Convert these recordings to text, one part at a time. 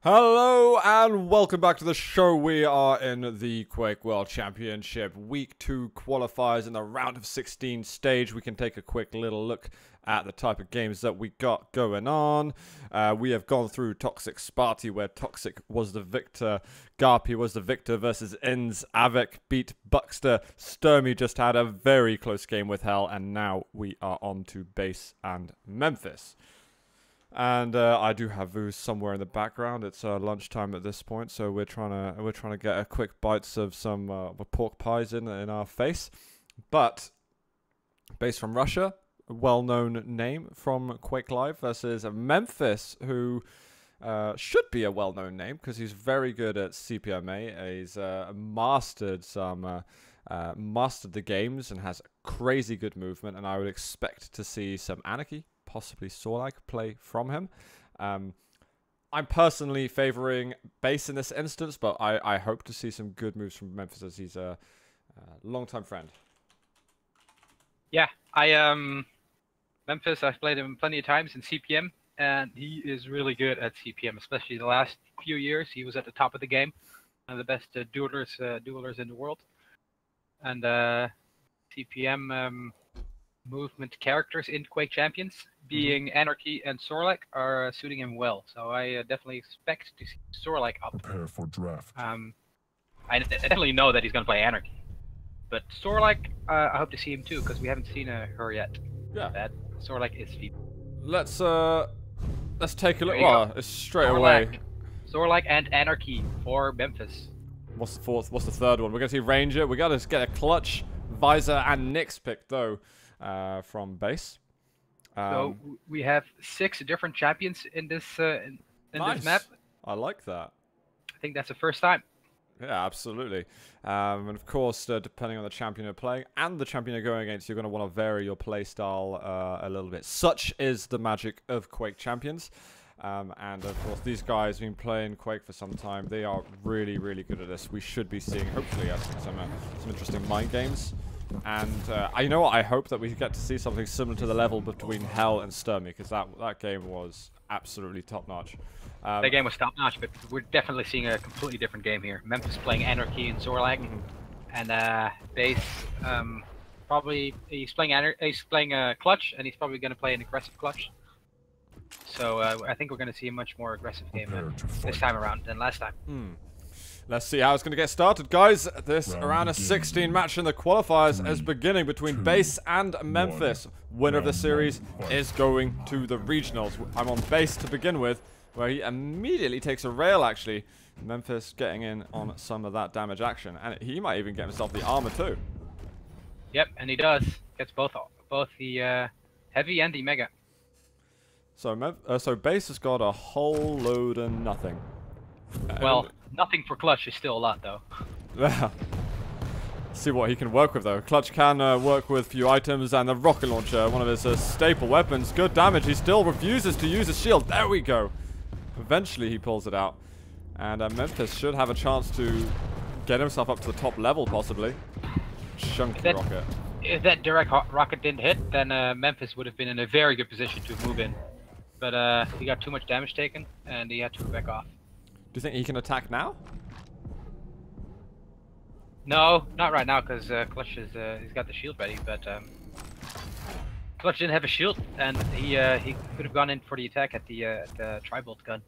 Hello and welcome back to the show. We are in the Quake World Championship Week 2 qualifiers in the round of 16 stage. We can take a quick little look at the type of games that we got going on. We have gone through Toxic Sparty, where Toxic was the victor, Garpy was the victor versus Inns, Avec beat Buckster, Sturmy just had a very close game with Hell, and now we are on to BaSe and Memphis. And I do have Vooz somewhere in the background. It's lunchtime at this point, so we're trying to get a quick bites of some pork pies in our face. But BaSe from Russia, a well-known name from Quake Live, versus Memphis, who should be a well-known name because he's very good at CPMA. He's mastered the games and has crazy good movement, and I would expect to see some Anarchy, possibly Sorlag, play from him. I'm personally favoring BaSe in this instance, but I hope to see some good moves from Memphis, as he's a long-time friend. Yeah, Memphis, I've played him plenty of times in CPM, and he is really good at CPM, especially the last few years. He was at the top of the game, one of the best duelers in the world. And CPM movement characters in Quake Champions, being Anarchy and Sorlag, are suiting him well. So I definitely expect to see Sorlag up. Prepare for draft. I definitely know that he's going to play Anarchy. But Sorlag, I hope to see him too, because we haven't seen her yet. Yeah. That Sorlag is feeble. Let's take a look. Well, it's straight away. Sorlag and Anarchy for Memphis. What's the fourth? What's the third one? We're gonna see Ranger. We gotta get a Clutch, Visor, and Nyx pick though from BaSe. So we have 6 different champions in this this map. I like that. I think that's the first time. Yeah, absolutely. And of course, depending on the champion you're playing and the champion you're going against, you're going to want to vary your playstyle a little bit. Such is the magic of Quake Champions. And of course, these guys have been playing Quake for some time. They are really, really good at this. We should be seeing, hopefully, some interesting mind games. And you know what? I hope that we get to see something similar to the level between Hell and Sturmy, because that game was absolutely top-notch. That game was top-notch, but we're definitely seeing a completely different game here. Memphis playing Anarchy and Sorlag, and BaSe probably he's playing Clutch, and he's probably going to play an aggressive Clutch. So I think we're going to see a much more aggressive game this time around than last time. Let's see how it's going to get started, guys. This round of 16 match in the qualifiers is beginning between BaSe and Memphis. Winner of the series is going to the regionals. I'm on BaSe to begin with, where he immediately takes a rail, actually. Memphis getting in on some of that damage action, and he might even get himself the armor too. Yep, and he does. Gets both the heavy and the mega. So BaSe has got a whole load of nothing. Well, nothing for Clutch is still a lot, though. See what he can work with, though. Clutch can work with few items, and the rocket launcher, one of his staple weapons. Good damage. He still refuses to use his shield. There we go. Eventually, he pulls it out. And Memphis should have a chance to get himself up to the top level, possibly. Chunky rocket. If that direct rocket didn't hit, then Memphis would have been in a very good position to move in. But he got too much damage taken, and he had to back off. Do you think he can attack now? No, not right now, because Clutch is he's got the shield ready. But Clutch didn't have a shield, and he could have gone in for the attack at the tri-bolt gun.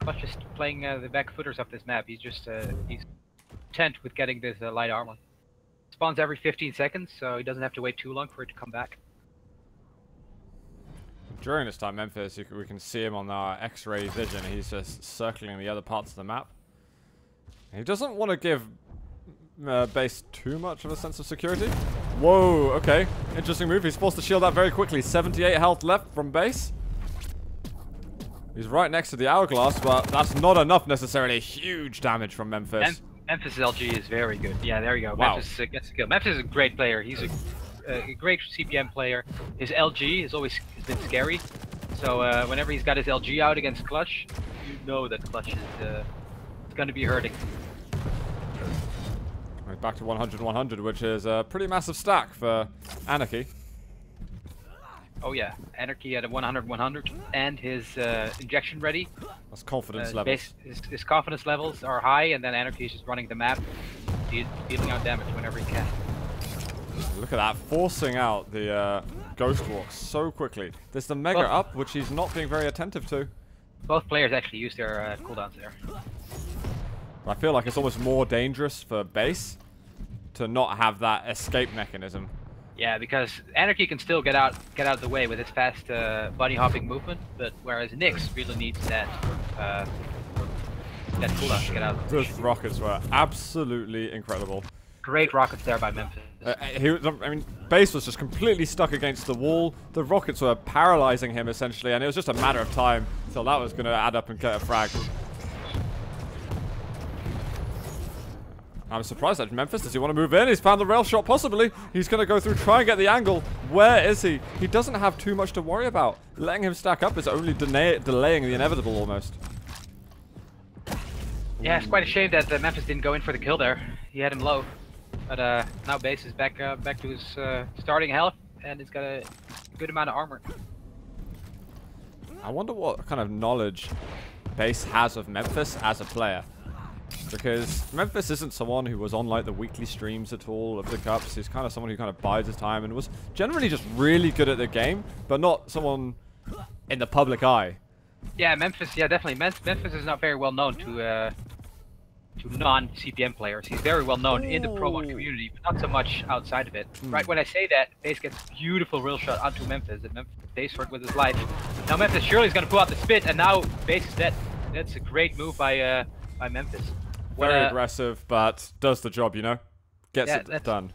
Clutch is playing the back footers of this map. He's just he's content with getting this light armor. Spawns every 15 seconds, so he doesn't have to wait too long for it to come back. During this time, Memphis, we can see him on our X-ray vision. He's just circling the other parts of the map. He doesn't want to give BaSe too much of a sense of security. Whoa, okay. Interesting move. He's forced to shield that very quickly. 78 health left from BaSe. He's right next to the hourglass, but that's not enough necessarily. Huge damage from Memphis. Memphis' LG is very good. Yeah, there you go. Wow. Memphis gets the kill. Memphis is a great player. He's a great CPM player. His LG has always been scary. So whenever he's got his LG out against Clutch, you know that Clutch is going to be hurting. Right, back to 100-100, which is a pretty massive stack for Anarchy. Oh yeah, Anarchy at a 100-100, and his injection ready. That's confidence levels. His confidence levels are high, and then Anarchy is just running the map, dealing out damage whenever he can. Look at that, forcing out the Ghost Walk so quickly. There's the Mega up, which he's not being very attentive to. Both players actually use their cooldowns there. I feel like it's almost more dangerous for BaSe to not have that escape mechanism. Yeah, because Anarchy can still get out of the way with his fast bunny hopping movement, but whereas Nyx really needs that cooldown to get out. Those rockets were absolutely incredible. Great rockets there by Memphis. I mean, BaSe was just completely stuck against the wall. The rockets were paralyzing him essentially, and it was just a matter of time until that was going to add up and get a frag. I'm surprised at Memphis. Does he want to move in? He's found the rail shot, possibly. He's going to go through, try and get the angle. Where is he? He doesn't have too much to worry about. Letting him stack up is only delaying the inevitable almost. Yeah, it's quite a shame that Memphis didn't go in for the kill there. He had him low. But now BaSe is back to his starting health, and he's got a good amount of armor. I wonder what kind of knowledge BaSe has of Memphis as a player. Because Memphis isn't someone who was on like the weekly streams at all of the cups. He's kind of someone who kind of bides his time and was generally just really good at the game, but not someone in the public eye. Yeah, Memphis. Yeah, definitely. Memphis is not very well known to non-CPM players. He's very well known in the pro mod community, but not so much outside of it. Right when I say that, BaSe gets a beautiful real shot onto Memphis, and Memphis stays for it with his life. Now Memphis surely is going to pull out the spit, and now BaSe is dead. That's a great move by Memphis. Very aggressive, but does the job, you know? Gets it done.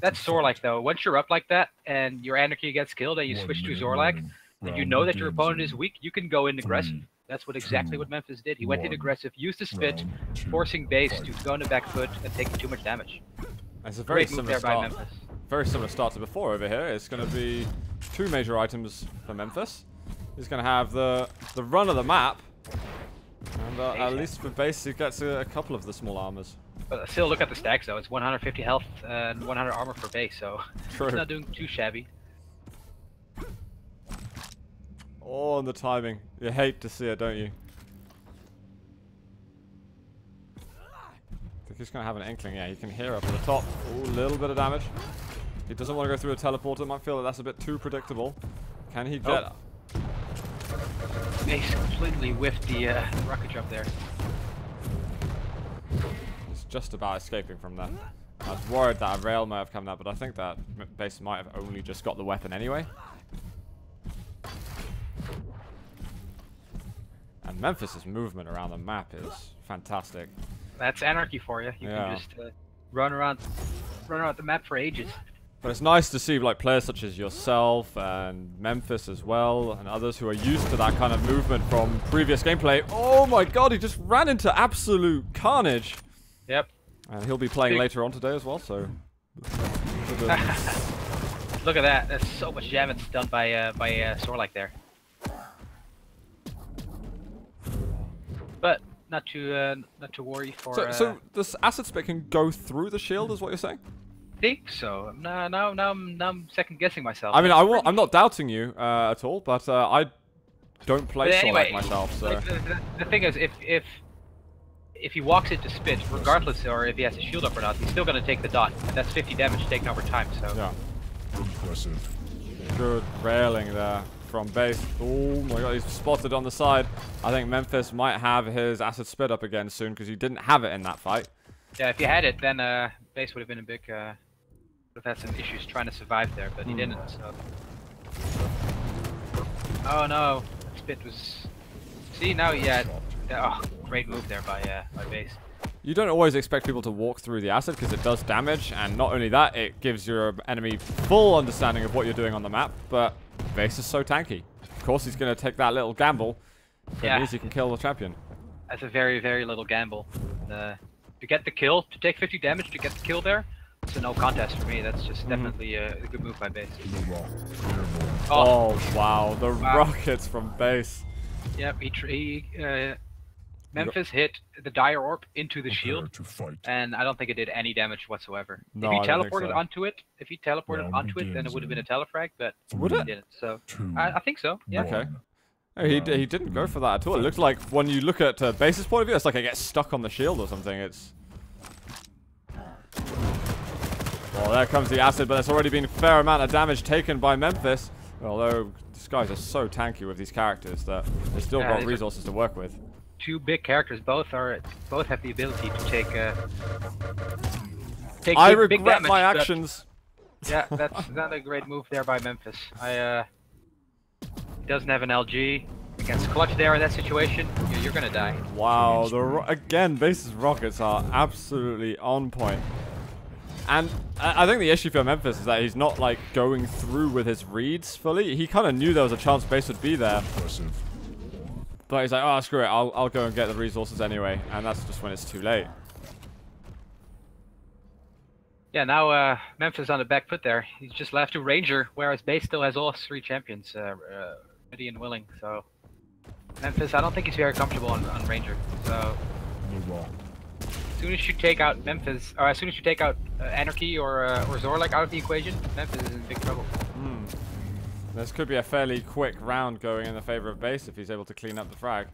That's Zorlak, though. Once you're up like that, and your Anarchy gets killed, and you switch to Zorlak, and you know that your opponent is weak, you can go in aggressive. That's exactly what Memphis did. He went in aggressive, used the spit, forcing BaSe to go on the back foot and take too much damage. It's a very similar start. Very similar start to before over here. It's going to be 2 major items for Memphis. He's going to have the run of the map. And at least for BaSe, he gets a couple of the small armors. But still, look at the stacks though. It's 150 health and 100 armor for BaSe, so True. It's not doing too shabby. Oh, and the timing. You hate to see it, don't you? I think he's going to have an inkling. Yeah, you can hear up at the top. Ooh, a little bit of damage. He doesn't want to go through a teleporter. Might feel that that's a bit too predictable. Can he get... BaSe completely whiffed the rocket jump there. He's just about escaping from that. I was worried that a rail might have come out, but I think that BaSe might have only just got the weapon anyway. And Memphis' movement around the map is fantastic. That's Anarchy for you. You can just run around the map for ages. But it's nice to see like players such as yourself and Memphis as well, and others who are used to that kind of movement from previous gameplay. Oh my god, he just ran into absolute carnage. Yep. And he'll be playing later on today as well, so... Look at that. That's so much damage done by Zorlak there. But not to worry for... So this acid spit can go through the shield, is what you're saying? Think so. Now I'm second guessing myself. I mean, I'm not doubting you at all, but I don't play anyway, Zorlak myself, so... Like, the thing is, if he walks into spit, regardless or if he has a shield up or not, he's still going to take the dot, and that's 50 damage taken over time, so... Yeah. Impressive. Good railing there from BaSe. Oh my god, he's spotted on the side. I think Memphis might have his acid spit up again soon, because he didn't have it in that fight. Yeah, if he had it, then BaSe would have been a big... would have had some issues trying to survive there, but he didn't, so... Oh no, spit was... See, now, yeah... Oh, great move there by BaSe. You don't always expect people to walk through the acid because it does damage, and not only that, it gives your enemy full understanding of what you're doing on the map, but BaSe is so tanky. Of course he's going to take that little gamble, but it means he can kill the champion. That's a very, very little gamble. To get the kill, to take 50 damage to get the kill there, it's a no contest for me. That's just definitely a good move by BaSe. Oh wow, the rockets from BaSe. Yep, Memphis hit the Dire Orb into the shield, and I don't think it did any damage whatsoever. No, if he I don't think teleported so. onto it, then it would have been a telefrag, but Would he it? didn't. So I think so. Yeah. Okay. No, he didn't go for that at all. It looks like when you look at BaSe's point of view, it's like it gets stuck on the shield or something. It's. Well, there comes the acid, but there's already been a fair amount of damage taken by Memphis. Although these guys are so tanky with these characters that they've still got resources to work with. Two big characters, both have the ability to take I big regret damage, my actions. Yeah, that's not a great move there by Memphis. He doesn't have an LG against Clutch there in that situation. You're gonna die. Wow, again, BaSe's rockets are absolutely on point. And I think the issue for Memphis is that he's not like going through with his reads fully. He kind of knew there was a chance BaSe would be there. But he's like, oh, screw it, I'll go and get the resources anyway. And that's just when it's too late. Yeah, now Memphis on the back foot there. He's just left to Ranger, whereas BaSe still has all 3 champions ready and willing. So Memphis, I don't think he's very comfortable on Ranger. So as soon as you take out Memphis, or as soon as you take out Anarchy or Zorlak out of the equation, Memphis is in big trouble. This could be a fairly quick round going in the favor of BaSe if he's able to clean up the frag.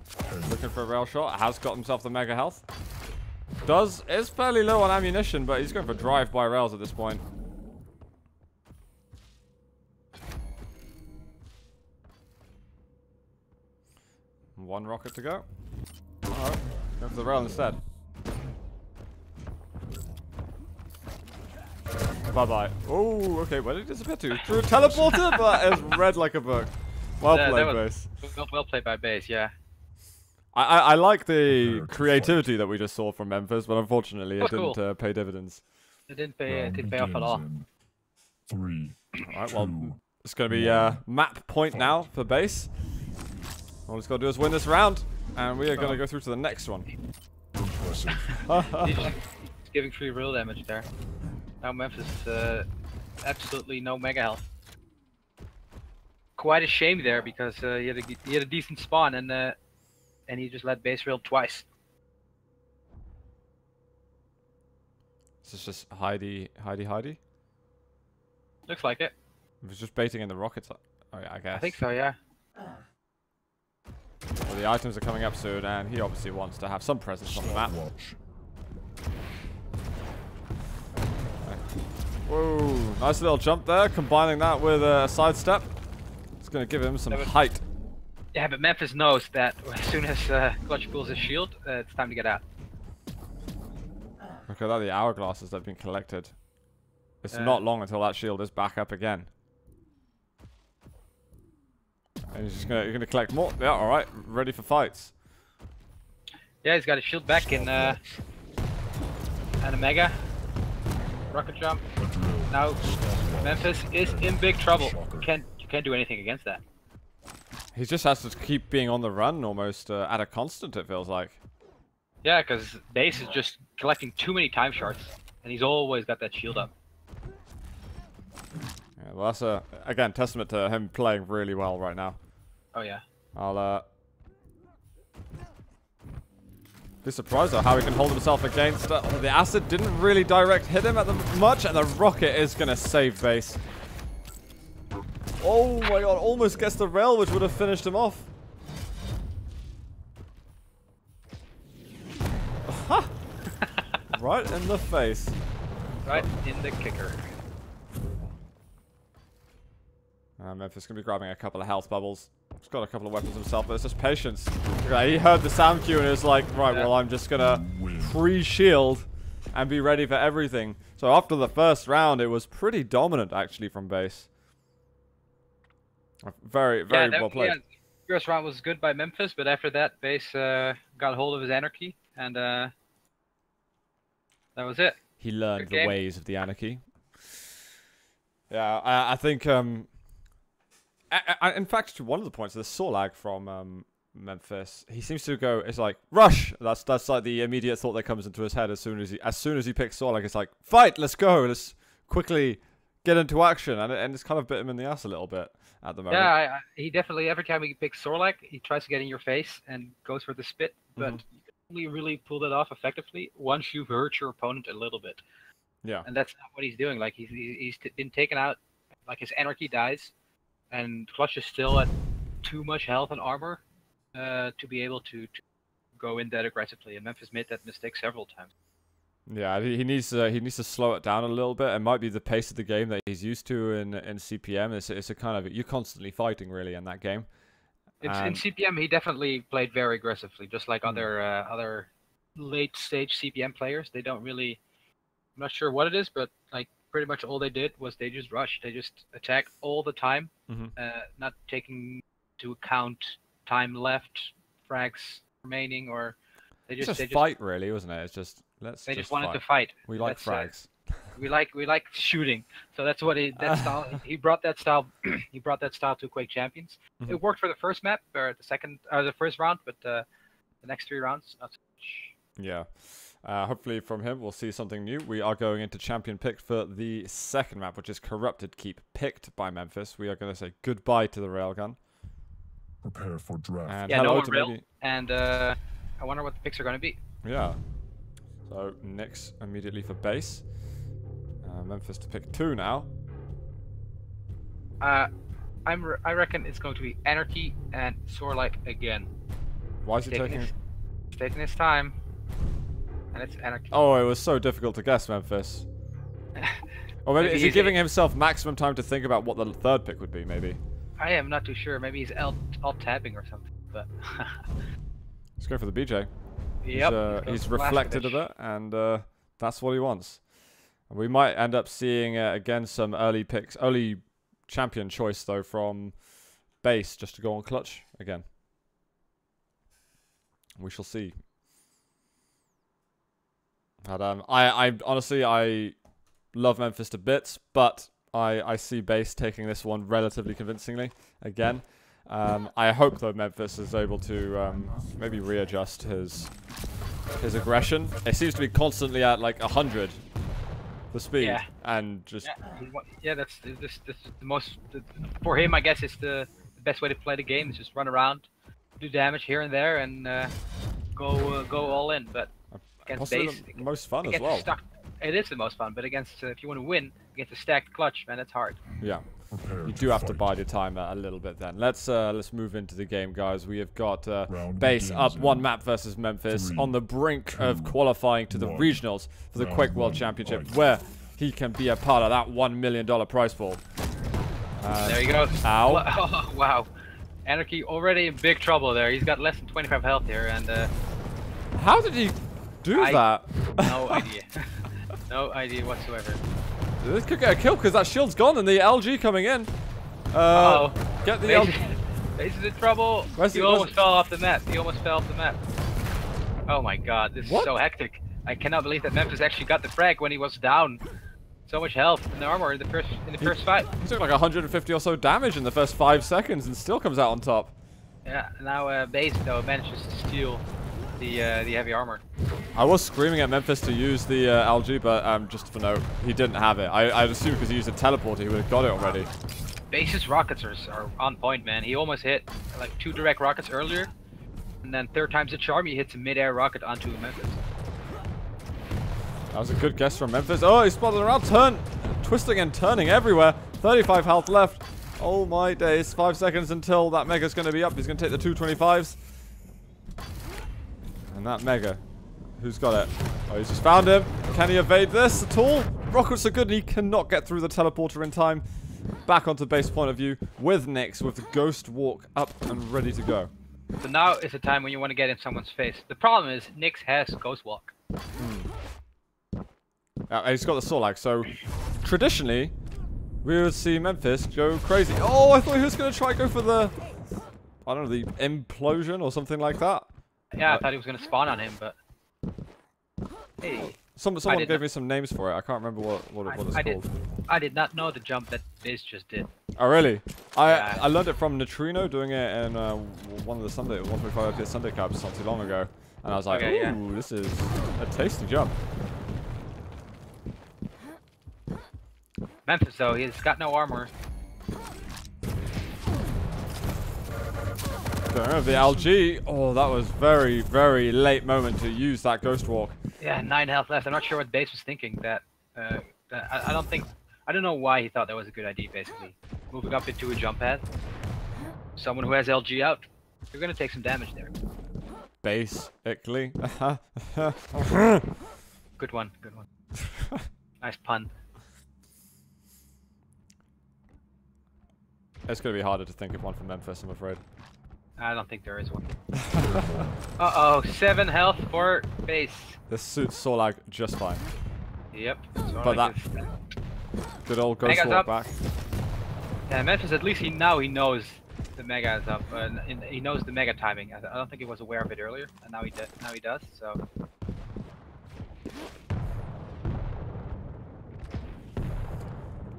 Looking for a rail shot. Has got himself the mega health. Is fairly low on ammunition, but he's going for drive-by rails at this point. One rocket to go. Alright, go for the rail instead. Bye-bye. Oh, okay, where did it disappear to? Through a teleporter, but it was read like a book. Well played, BaSe. Well played by BaSe, yeah. I like the creativity that we just saw from Memphis, but unfortunately it didn't pay dividends. It didn't pay off at all. 3. Alright, well, it's going to be map point now for BaSe. All he's got to do is win this round, and we are going to go through to the next one. He's giving free real damage there. Now Memphis, absolutely no mega health. Quite a shame there because he had a decent spawn and he just let BaSe rail twice. This is just Heidi. Looks like it. He was just baiting in the rockets, I guess. I think so, yeah. Well, the items are coming up soon, and he obviously wants to have some presence on the map. Whoa, nice little jump there, combining that with a sidestep. It's going to give him some height. Yeah, but Memphis knows that as soon as Clutch pulls his shield, it's time to get out. Look at that, the hourglasses that have been collected. It's not long until that shield is back up again. And he's just you're gonna collect more. Yeah, all right, ready for fights. Yeah, he's got his shield back in and a mega rocket jump. Now Memphis is in big trouble. You can't do anything against that. He just has to keep being on the run almost at a constant, it feels like. Yeah, because BaSe is just collecting too many time shards, and he's always got that shield up. Yeah, well, that's again testament to him playing really well right now. Oh yeah. I'll be surprised though how he can hold himself against the acid. Didn't really direct hit him at the much, and the rocket is gonna save BaSe. Oh my god, almost gets the rail, which would have finished him off. Right in the face. Right in the kicker. Memphis going to be grabbing a couple of health bubbles. He's got a couple of weapons himself, but it's just patience. Okay, he heard the sound cue and is like, right, well, I'm just going to pre-shield and be ready for everything. So after the first round, it was pretty dominant, actually, from BaSe. Very well played. Yeah, first round was good by Memphis, but after that, BaSe got hold of his anarchy, and that was it. He learned the ways of the anarchy. Yeah, I think... in fact, to one of the points, the Sorlag from Memphis, he seems to go, it's like, rush! That's like the immediate thought that comes into his head as soon as he picks Sorlag. It's like, fight! Let's go! Let's quickly get into action. And it's kind of bit him in the ass a little bit at the moment. Yeah, he definitely, every time he picks Sorlag, he tries to get in your face and goes for the spit, but only really pull it off effectively once you've hurt your opponent a little bit. Yeah. And that's not what he's doing. Like he's been taken out. Like his anarchy dies, and Clutch is still at too much health and armor to be able to go in that aggressively. And Memphis made that mistake several times. Yeah, he needs to slow it down a little bit. It might be the pace of the game that he's used to in CPM. It's a kind of, you're constantly fighting really in that game. In CPM, he definitely played very aggressively, just like other late stage CPM players. They don't really, I'm not sure what it is, but like pretty much all they did was they just rushed. They just attack all the time, not taking into account time left, frags remaining, or they just fight really, wasn't it? It's just they just wanted to fight. We like frags. We like shooting. So that's what style. He brought that style. He brought that style to Quake Champions. It worked for the first map or the first round, but the next 3 rounds not so much. Yeah. Hopefully from him we'll see something new. We are going into champion pick for the second map, which is Corrupted Keep, picked by Memphis. We are going to say goodbye to the railgun. Prepare for draft. And yeah, hello no to rail. And I wonder what the picks are going to be. Yeah. So Nyx immediately for BaSe. Memphis to pick 2 now. I reckon it's going to be Anarchy and Sorlike again. Why is he taking? He's taking his time. And it's Anarchy. Oh, it was so difficult to guess, Memphis. Or maybe is he giving himself maximum time to think about what the third pick would be? Maybe. I am not too sure. Maybe he's alt tabbing or something. But let's go for the BJ. Yep. He's reflected a bit, and that's what he wants. We might end up seeing again some early champion choice though from BaSe just to go on Clutch again. We shall see. But I honestly I love Memphis to bits, but I see BaSe taking this one relatively convincingly again. I hope though Memphis is able to maybe readjust his aggression. It seems to be constantly at like 100 the speed, and just that's this the most for him. I guess it's the best way to play the game is just run around, do damage here and there, and go all in. But against BaSe, the most fun as well. It is the most fun, but against if you want to win against a stacked Clutch, man, it's hard. Yeah. You do have to bide your time a little bit then. Let's move into the game, guys. We have got BaSe up 1 map versus Memphis on the brink of qualifying to the regionals for the Quake World Championship, where he can be a part of that $1 million prize pool. There you go. Ow. Oh, wow. Anarchy already in big trouble there. He's got less than 25 health here, and how did he do that? No idea. No idea whatsoever. This could get a kill because that shield's gone and the LG coming in. Get the LG. BaSe is in trouble. He almost fell off the map. He almost fell off the map. Oh my god, this is so hectic. I cannot believe that Memphis actually got the frag when he was down. So much health and armor in the first fight. He took like 150 or so damage in the first 5 seconds and still comes out on top. Yeah, now BaSe though manages to steal the heavy armor. I was screaming at Memphis to use the LG, but just for note, he didn't have it. I'd assume because he used a teleporter, he would have got it already. BaSe's rockets are on point, man. He almost hit like 2 direct rockets earlier, and then 3rd time's a charm, he hits a mid-air rocket onto Memphis. That was a good guess from Memphis. Oh, he's spotted around, twisting and turning everywhere. 35 health left. Oh my days, 5 seconds until that Mega's going to be up. He's going to take the 225s. And that Mega, who's got it? Oh, he's just found him. Can he evade this at all? Rockets are good and he cannot get through the teleporter in time. Back onto BaSe point of view with Nyx with the Ghost Walk up and ready to go. So now is the time when you want to get in someone's face. The problem is Nyx has Ghost Walk. He's got the Sorlag, so traditionally we would see Memphis go crazy. Oh, I thought he was going to try go for the, I don't know, the implosion or something like that. Yeah, I thought he was going to spawn on him, but hey. Someone gave me some names for it. I can't remember what it's called. I did not know the jump that BaSe just did. Oh really? I learned it from Neutrino doing it in one of the 1.5 FPS Sunday Cups not too long ago, and I was like, ooh, this is a tasty jump. Memphis though, he's got no armor. So the LG, oh, that was very, very late moment to use that Ghost Walk. Yeah, 9 health left. I'm not sure what BaSe was thinking. I don't know why he thought that was a good idea. Basically, moving up into a jump pad. Someone who has LG out, you're gonna take some damage there. Basically. Good one. Good one. Nice pun. It's gonna be harder to think of one from Memphis, I'm afraid. I don't think there is one. Uh-oh, 7 health for BaSe. This suits Solag just fine. Yep. But that good old Ghost Walk back. Yeah, Memphis, at least now he knows the Mega is up, and he knows the Mega timing. I don't think he was aware of it earlier, and now he does. So.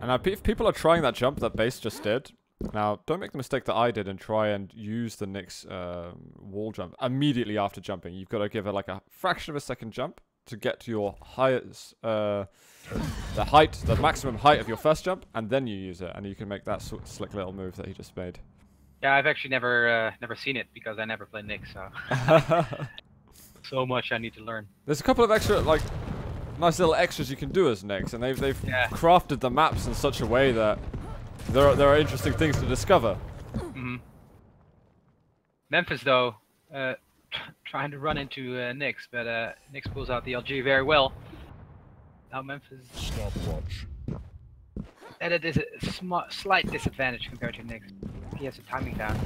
And now if people are trying that jump that BaSe just did, now don't make the mistake that I did and try and use the Nyx wall jump immediately after jumping. You've got to give it like a fraction of a second jump to get to your highest, the maximum height of your first jump, and then you use it, and you can make that slick little move that he just made. Yeah, I've actually never seen it because I never played Nyx, so so much I need to learn. There's a couple of extra like nice little extras you can do as Nyx, and they've crafted the maps in such a way that there are interesting things to discover. Mm-hmm. Memphis though, trying to run into Nyx, but Nyx pulls out the LG very well. Now Memphis. Stopwatch. And it is a slight disadvantage compared to Nyx. He has a timing down.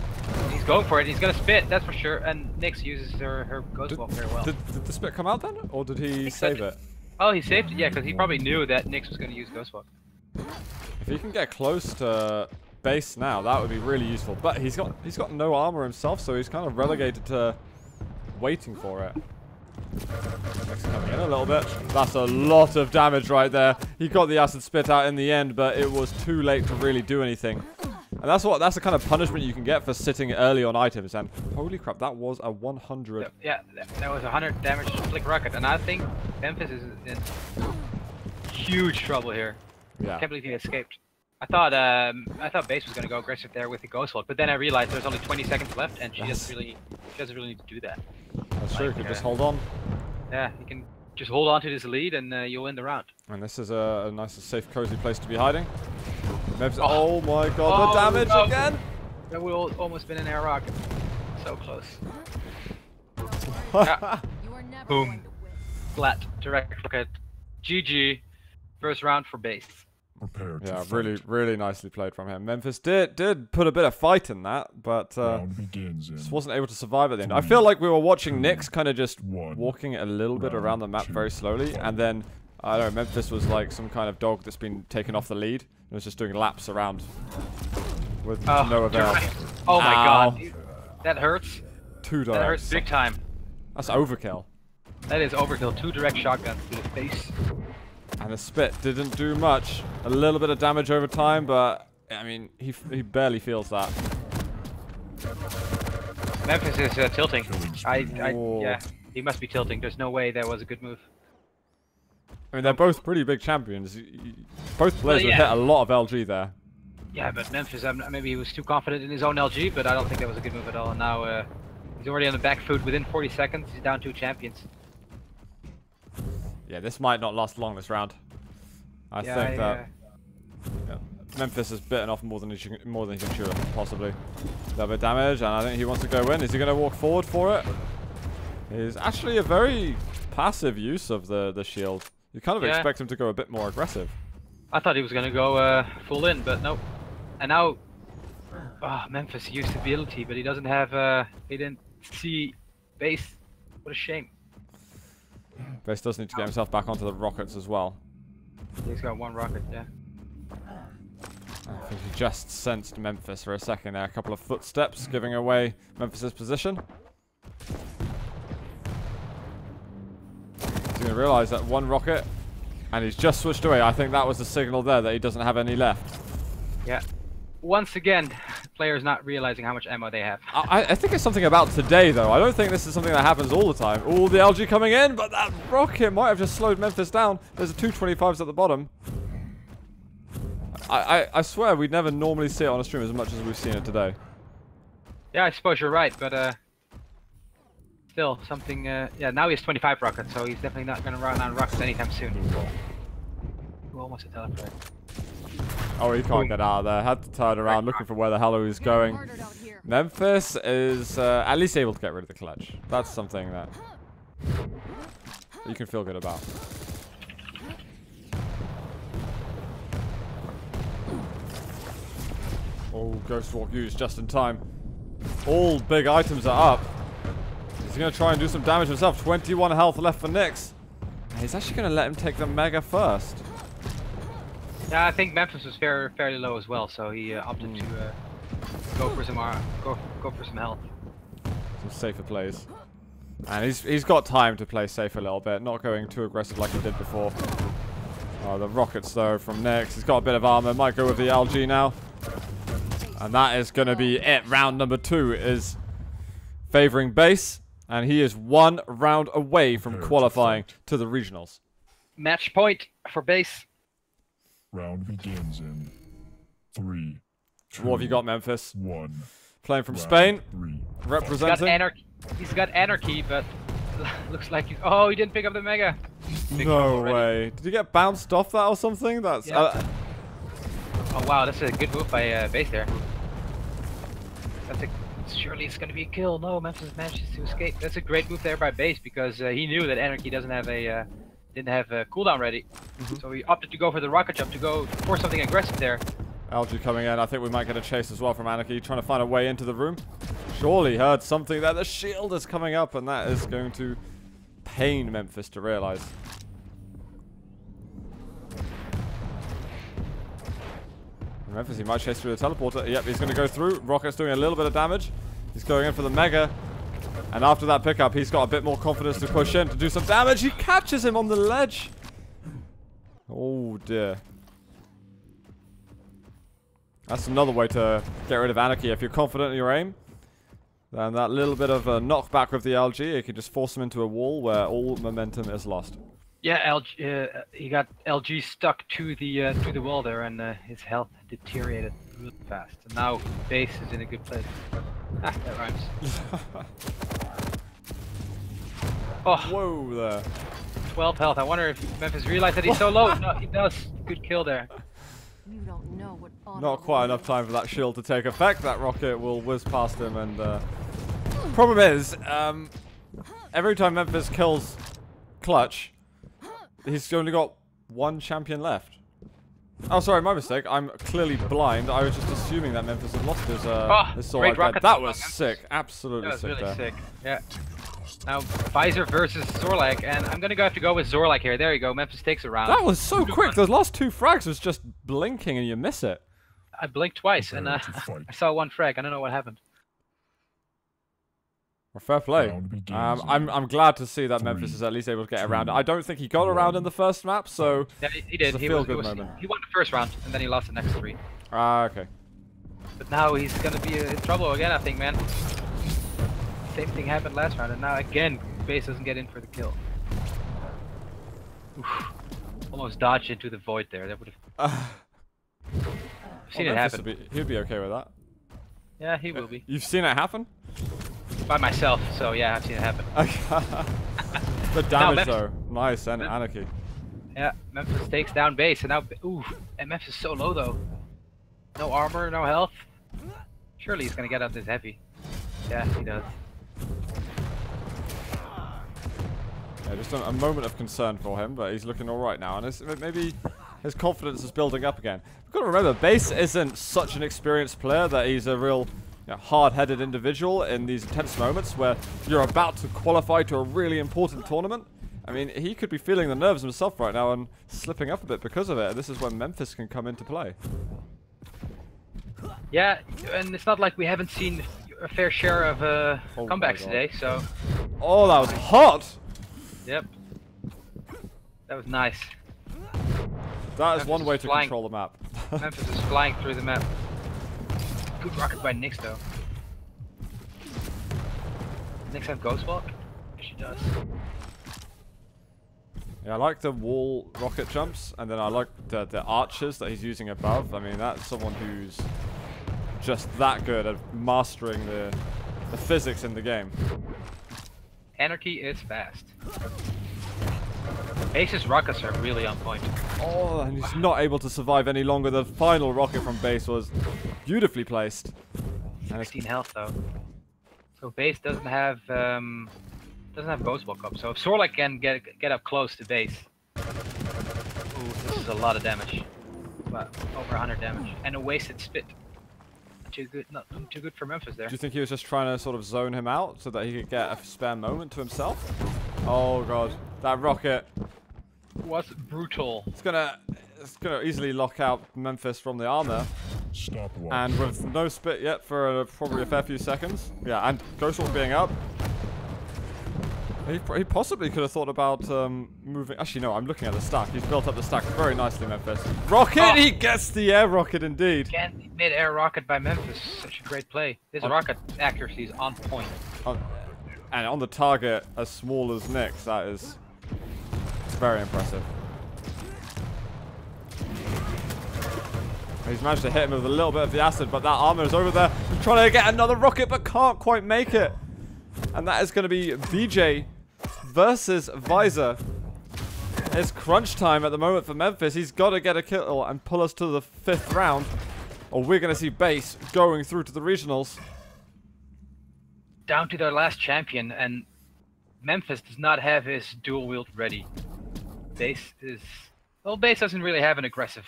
He's going for it. He's gonna spit, that's for sure. And Nyx uses her Ghost Walk very well. Did the spit come out then, or did he save it? Oh, he saved it. Yeah, because he probably knew that Nyx was gonna use Ghost Walk. If he can get close to BaSe now, that would be really useful. But he's got no armor himself, so he's kind of relegated to waiting for it. Nyx coming in a little bit. That's a lot of damage right there. He got the acid spit out in the end, but it was too late to really do anything. And that's the kind of punishment you can get for sitting early on items. And holy crap, that was a 100. Yeah, that was 100 damage flick rocket, and I think Memphis is in huge trouble here. Yeah. I can't believe he escaped. I thought BaSe was gonna go aggressive there with the Ghost Walk, but then I realized there's only 20 seconds left, and she doesn't really need to do that. That's true. Could just hold on. Yeah, you can just hold on to this lead, and you'll win the round. And this is a nice, safe, cozy place to be hiding. Oh my god, the damage again! That would almost been an air rocket. So close. Boom. Flat. Direct rocket. GG. First round for BaSe. Yeah, really nicely played from him. Memphis did put a bit of fight in that, but just wasn't able to survive at the end. I feel like we were watching Nyx kind of just walking a little bit around the map very slowly, and then, I don't know, Memphis was like some kind of dog that's been taken off the lead and was just doing laps around with no avail. Oh my god, that hurts. 2 directs. That hurts big time. That's overkill. That is overkill. 2 direct shotguns to the face. And the spit didn't do much. A little bit of damage over time, but I mean, he barely feels that. Memphis is tilting. Yeah, he must be tilting. There's no way that was a good move. I mean, they're both pretty big champions. Both players would hit a lot of LG there. Yeah, but Memphis, maybe he was too confident in his own LG, but I don't think that was a good move at all. And now he's already on the back foot within 40 seconds. He's down 2 champions. Yeah, this might not last long this round. I think that Memphis has bitten off more than he can chew, possibly. A little bit of damage, and I think he wants to go in. Is he going to walk forward for it? It's actually a very passive use of the shield. You kind of expect him to go a bit more aggressive. I thought he was going to go full in, but nope. And now, Memphis used the ability, but he doesn't have. He didn't see BaSe. What a shame. BaSe does need to get himself back onto the rockets as well. He's got 1 rocket, yeah. I think he just sensed Memphis for a second there. A couple of footsteps giving away Memphis's position. He's going to realize that 1 rocket, and he's just switched away. I think that was the signal there that he doesn't have any left. Yeah. Once again, players not realizing how much ammo they have. I think it's something about today, though. I don't think this is something that happens all the time. All the LG coming in, but that rocket might have just slowed Memphis down. There's a 225s at the bottom. I swear we'd never normally see it on a stream as much as we've seen it today. Yeah, I suppose you're right, but still something. Yeah, now he has 25 rockets, so he's definitely not gonna run out of rockets anytime soon. Who almost a teleport? Oh, he can't get out of there. Had to turn around looking for where the hell he was going. Memphis is at least able to get rid of the clutch. That's something that you can feel good about. Oh, Ghost Walk used just in time. All big items are up. He's going to try and do some damage himself. 21 health left for Nyx. He's actually going to let him take the Mega first. Yeah, I think Memphis was fairly low as well, so he opted to go for some go for some health. Some safer plays. And he's got time to play safe a little bit, not going too aggressive like he did before. Oh, the rockets though from Nyx. He's got a bit of armor. Might go with the LG now. And that is going to be it. Round number 2 is favoring BaSe. And he is 1 round away from qualifying to the regionals. Match point for BaSe. Round begins in 3, 2, What have you got, Memphis? 1. Playing from Round Spain. 3. Representing. He's got anarchy, but looks like he's. Oh, he didn't pick up the Mega. No way. Did he get bounced off that or something? That's. Yeah. Oh wow, that's a good move by BaSe there. Surely it's gonna be a kill. No, Memphis manages to escape. That's a great move there by BaSe because he knew that Anarchy didn't have a cooldown ready, so he opted to go for the rocket jump to go for something aggressive there. LG coming in. I think we might get a chase as well from Anarchy, trying to find a way into the room. Surely heard something there. The shield is coming up, and that is going to pain Memphis to realize. Memphis, he might chase through the teleporter. Yep, he's going to go through. Rocket's doing a little bit of damage. He's going in for the Mega. And after that pickup, he's got a bit more confidence to push in to do some damage. He catches him on the ledge. Oh, dear. That's another way to get rid of Anarchy. If you're confident in your aim, then that little bit of a knockback with the LG, it can just force him into a wall where all momentum is lost. Yeah, he got LG stuck to the wall there, and his health deteriorated really fast. And now BaSe is in a good place. Ah, that rhymes. Oh, Whoa there. 12 health. I wonder if Memphis realized that he's so low. No, he does. Good kill there. You don't know what Not quite enough time for that shield to take effect. That rocket will whiz past him, and problem is, every time Memphis kills Clutch, he's only got 1 champion left. Oh, sorry, my mistake. I'm clearly blind. I was just assuming that Memphis had lost his sword. Great rocket That was sick. Absolutely That was sick really there. sick. Yeah. Now Visor versus Zorlak, and I'm gonna have to go with Zorlak here. There you go. Memphis takes a round. That was so quick. Those last 2 frags was just blinking and you miss it. I blinked twice, and I saw 1 frag. I don't know what happened. Well, fair play. Round begins I'm glad to see that Memphis is at least able to get around it. I don't think he got around in the first map, so Yeah, he did. it's a feel-good moment. He won the first round, and then he lost the next 3. Ah, okay. But now he's gonna be in trouble again, I think, man. Same thing happened last round, and now again, BaSe doesn't get in for the kill. Oof. Almost dodged into the void there. That would have. Seen it happen. He'd be okay with that. Yeah, he will be. You've seen it happen? By myself, so yeah, I've seen it happen. The damage Memphis- though, nice, and Anarchy. Yeah, Memphis takes down BaSe, and now, ooh, and Memphis is so low though. No armor, no health. Surely he's gonna get out this heavy. Yeah, he does. Yeah, just a moment of concern for him, but he's looking all right now, and maybe his confidence is building up again. We've got to remember, BaSe isn't such an experienced player that he's a real hard-headed individual in these intense moments where you're about to qualify to a really important tournament. I mean, he could be feeling the nerves himself right now and slipping up a bit because of it. And this is when Memphis can come into play. Yeah, and it's not like we haven't seen a fair share of comebacks today, so. Oh, that was hot! Yep. That was nice. That is Memphis one way is to flying. control the map. Memphis is flying through the map. Good rocket by Nyx though. Nyx have Ghost Walk? She does. Yeah, I like the wall rocket jumps, and then I like the archers that he's using above. I mean, that's someone who's just that good at mastering the physics in the game. Anarchy is fast. BaSe's rockets are really on point. Oh, and he's not able to survive any longer. The final rocket from BaSe was beautifully placed. 16 health though. So BaSe doesn't have ghost walk up. So if Sorlak can get up close to BaSe, ooh, this is a lot of damage. About over 100 damage and a wasted spit. Too good, not too good for Memphis there. Do you think he was just trying to sort of zone him out so that he could get a spare moment to himself? Oh god, that rocket Was brutal. It's gonna easily lock out Memphis from the armor. Stopwatch. And with no spit yet for probably a fair few seconds. Yeah, and Ghostwall being up. He possibly could have thought about moving. Actually, no, I'm looking at the stack. He's built up the stack very nicely, Memphis. Rocket! Oh. He gets the air rocket indeed. Again, mid-air rocket by Memphis. Such a great play. His rocket accuracy is on point. And on the target, as small as Nick's, that is very impressive. He's managed to hit him with a little bit of the acid, but that armor is over there. He's trying to get another rocket, but can't quite make it. And that is going to be BJ versus Visor. It's crunch time at the moment for Memphis. He's got to get a kill and pull us to the 5th round, or we're going to see BaSe going through to the regionals. Down to their last champion, and Memphis does not have his dual wield ready. BaSe doesn't really have an aggressive,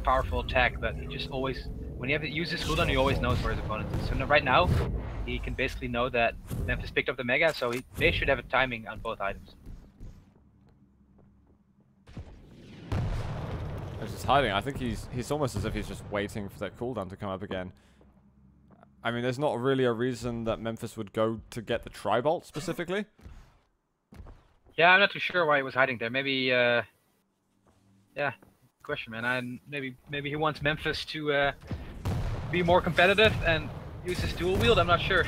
powerful attack, but he just always, when he uses cooldown, he always knows where his opponent is. So right now, he can basically know that Memphis picked up the Mega, so they should have a timing on both items. He's just hiding. I think he's almost as if he's just waiting for that cooldown to come up again. I mean, there's not really a reason that Memphis would go to get the Tri-Bolt specifically. Yeah, I'm not too sure why he was hiding there. Maybe, yeah, question, man. Maybe he wants Memphis to be more competitive and use his dual wield. I'm not sure.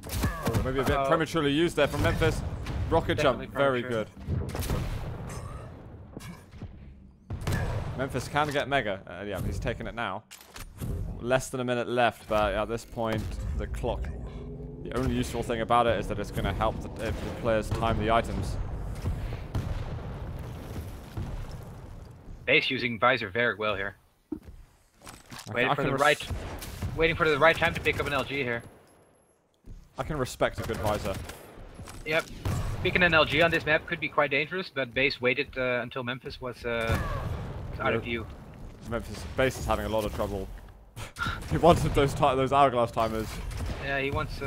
Oh, maybe a bit prematurely used there from Memphis. Rocket Definitely jump, very good. Memphis can get Mega. Yeah, he's taking it now. Less than a minute left, but at this point, the clock. The only useful thing about it is that it's going to help if the players time the items. BaSe using Visor very well here. Waiting for the right time to pick up an LG here. I can respect a good Visor. Yep. Picking an LG on this map could be quite dangerous, but BaSe waited until Memphis was out of view. BaSe is having a lot of trouble. He wanted those hourglass timers. Yeah, he runs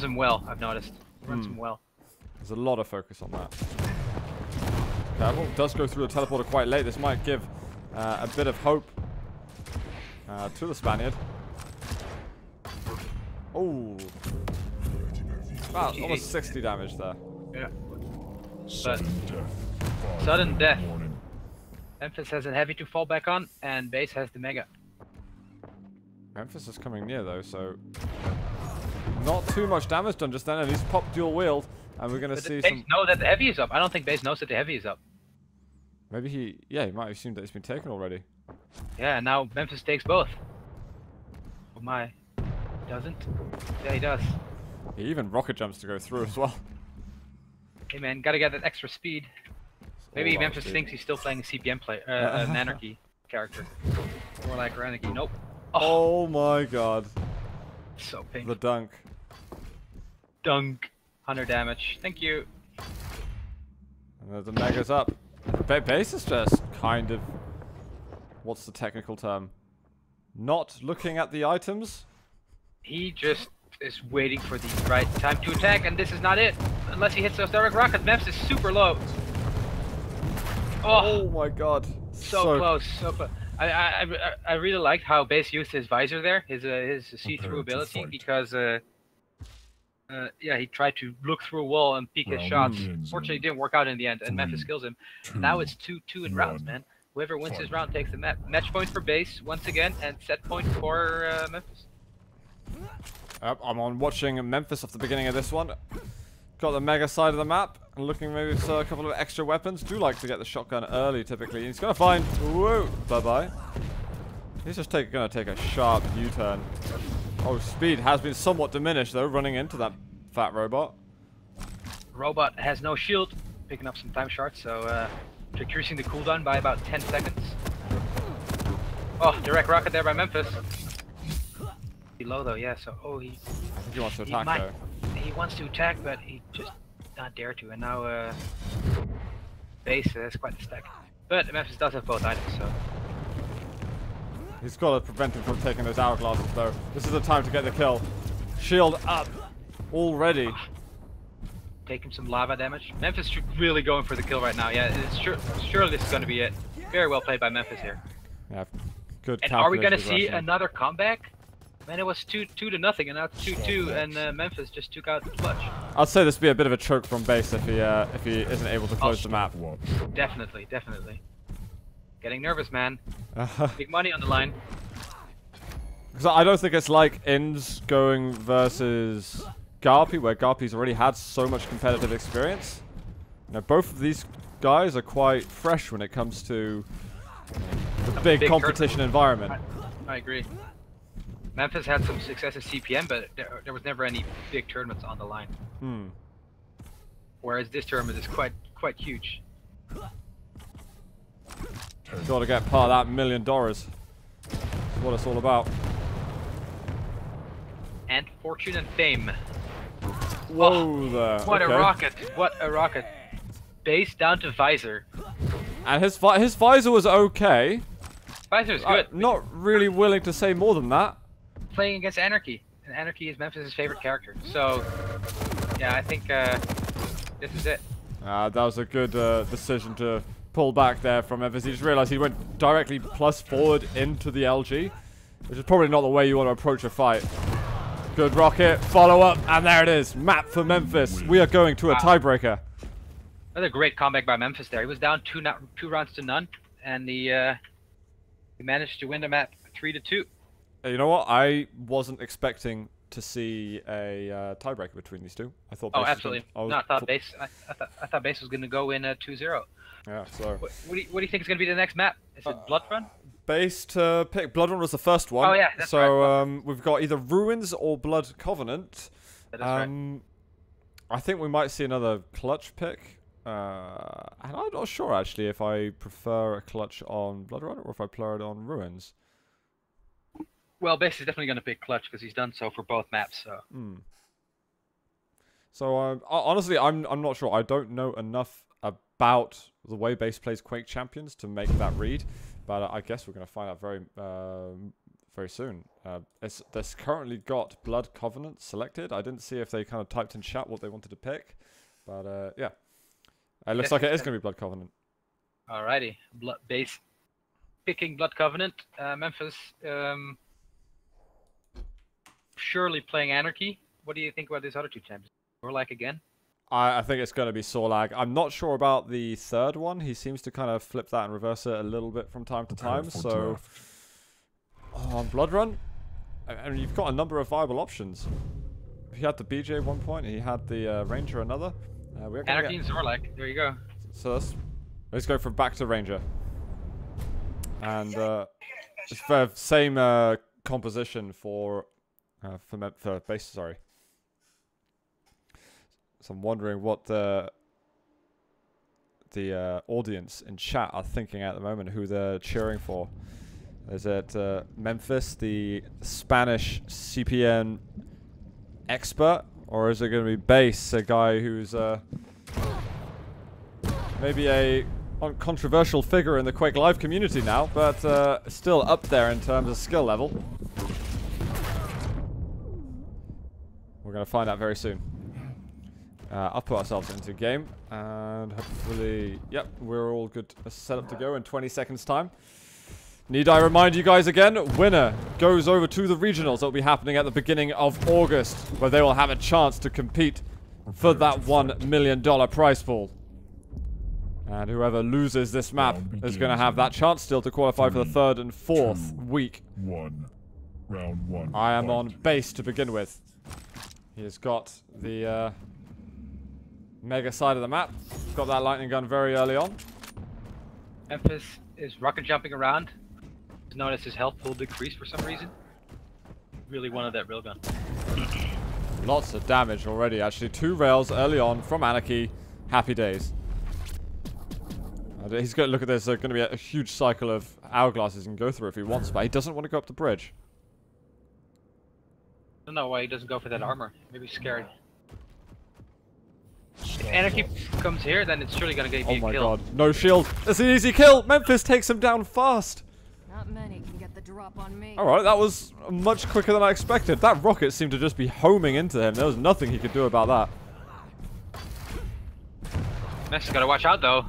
them well, I've noticed. He runs them well. There's a lot of focus on that. Careful, does go through the teleporter quite late. This might give a bit of hope to the Spaniard. Oh, about almost 60 damage there. Yeah. Sudden death. Memphis has a heavy to fall back on, and BaSe has the Mega. Memphis is coming near though, so not too much damage done just then, and he's popped dual wield, and we're gonna see some. Know that the heavy is up. I don't think BaSe knows that the heavy is up. Maybe he might have assumed that it's been taken already. Yeah, and now Memphis takes both. Oh my, doesn't? Yeah, he does. He even rocket jumps to go through as well. Hey man, gotta get that extra speed. Maybe Memphis thinks he's still playing a CPM player, an Anarchy character. More like Anarchy. Nope. Oh my god. So pink. The dunk. Dunk. 100 damage. Thank you. And the Mega's up. BaSe is just kind of... What's the technical term? Not looking at the items? He just is waiting for the right time to attack, and this is not it. Unless he hits those direct rockets. Memphis is super low. Oh my god. So close. So close. I really liked how BaSe used his Visor there, his see-through ability, because yeah, he tried to look through a wall and peek his shots. Fortunately, it didn't work out in the end, and Memphis kills him. Now it's 2-2 in rounds, man. Whoever wins his round takes the map. Match point for BaSe once again, and set point for Memphis. I'm on watching Memphis off the beginning of this one. Got the Mega side of the map, and looking maybe for a couple of extra weapons. Do like to get the shotgun early, typically. He's gonna find... Whoa! Bye-bye. He's just gonna take a sharp U-turn. Oh, speed has been somewhat diminished though, running into that fat robot. Robot has no shield, picking up some time shards, so decreasing the cooldown by about 10 seconds. Oh, direct rocket there by Memphis. Below though, yeah. So I think he wants to attack though. He wants to attack, but he just not dare to. And now BaSe, that's quite the stack. But Memphis does have both items, so. He's got to prevent him from taking those hourglasses though. This is the time to get the kill. Shield up already. Taking some lava damage. Memphis really going for the kill right now. Yeah, surely this is going to be it. Very well played by Memphis here. Yeah, good. And are we going to see another comeback? Man, it was 2-0, and now it's 2-2, and Memphis just took out the clutch. I'd say this would be a bit of a choke from BaSe if he isn't able to close the map. Definitely, definitely. Getting nervous, man. Big money on the line. Because I don't think it's like Inns going versus Garpy, where Garpy's already had so much competitive experience. You know, both of these guys are quite fresh when it comes to the big competition environment. I agree. Memphis had some success at CPM, but there was never any big tournaments on the line. Whereas this tournament is quite huge. Got to get part of that $1 million. That's what it's all about. And fortune and fame. Whoa there. What a rocket! What a rocket! BaSe down to Visor. And his visor was okay. Visor's good. Not really willing to say more than that. Playing against Anarchy, and Anarchy is Memphis' favorite character. So, yeah, I think this is it. That was a good decision to pull back there from Memphis. He just realized he went directly plus forward into the LG, which is probably not the way you want to approach a fight. Good rocket, follow up, and there it is. Map for Memphis. We are going to a tiebreaker. Another great comeback by Memphis there. He was down two rounds to none, and he managed to win the map 3-2. You know what? I wasn't expecting to see a tiebreaker between these two. I thought. Oh, absolutely. No, I thought BaSe was going to go in 2-0. Yeah. So. What do you think is going to be the next map? Is it Blood Run? BaSe to pick. Blood Run was the first one. Oh yeah, that's right. So we've got either Ruins or Blood Covenant. That is right. I think we might see another clutch pick. And I'm not sure actually if I prefer a clutch on Blood Run or if I prefer it on Ruins. Well, BaSe is definitely going to pick clutch because he's done so for both maps. So. So honestly, I'm not sure. I don't know enough about the way BaSe plays Quake Champions to make that read, but I guess we're going to find out very soon. It's currently got Blood Covenant selected. I didn't see if they kind of typed in chat what they wanted to pick, but yeah, it looks like it is going to be Blood Covenant. Alrighty, BaSe picking Blood Covenant. Memphis surely playing Anarchy. What do you think about these other two champions? Zorlak again? I think it's going to be Zorlak. I'm not sure about the third one. He seems to kind of flip that and reverse it a little bit from time to time. So, on Blood Run, and you've got a number of viable options. He had the BJ at one point. He had the Ranger another. Anarchy and Zorlak. There you go. So let's go from back to Ranger. And it's the same composition for BaSe. Sorry. So I'm wondering what the audience in chat are thinking at the moment, who they're cheering for. Is it Memphis, the Spanish CPN expert, or is it going to be BaSe, a guy who's maybe a controversial figure in the Quake Live community now, but still up there in terms of skill level? We're going to find out very soon. I'll put ourselves into game, and hopefully, yep, we're all good, set up to go in 20 seconds time. Need I remind you guys again, winner goes over to the regionals that will be happening at the beginning of August, where they will have a chance to compete for that $1 million prize pool. And whoever loses this map is going to have that chance still to qualify for the third and fourth week. Round one. I am on BaSe to begin with. He has got the mega side of the map. Got that lightning gun very early on. Memphis is rocket jumping around. Notice his health pool decreased for some reason. Really wanted that railgun. Lots of damage already, actually. 2 rails early on from Anarchy. Happy days. He's going to look at this. There's going to be a huge cycle of hourglasses he can go through if he wants, but he doesn't want to go up the bridge. I don't know why he doesn't go for that armor. Maybe he's scared. If Anarchy comes here, then it's surely going to get Oh a my kill. god. No shield. It's an easy kill. Memphis takes him down fast. Not many can get the drop on me. Alright, that was much quicker than I expected. That rocket seemed to just be homing into him. There was nothing he could do about that. Memphis got to watch out, though.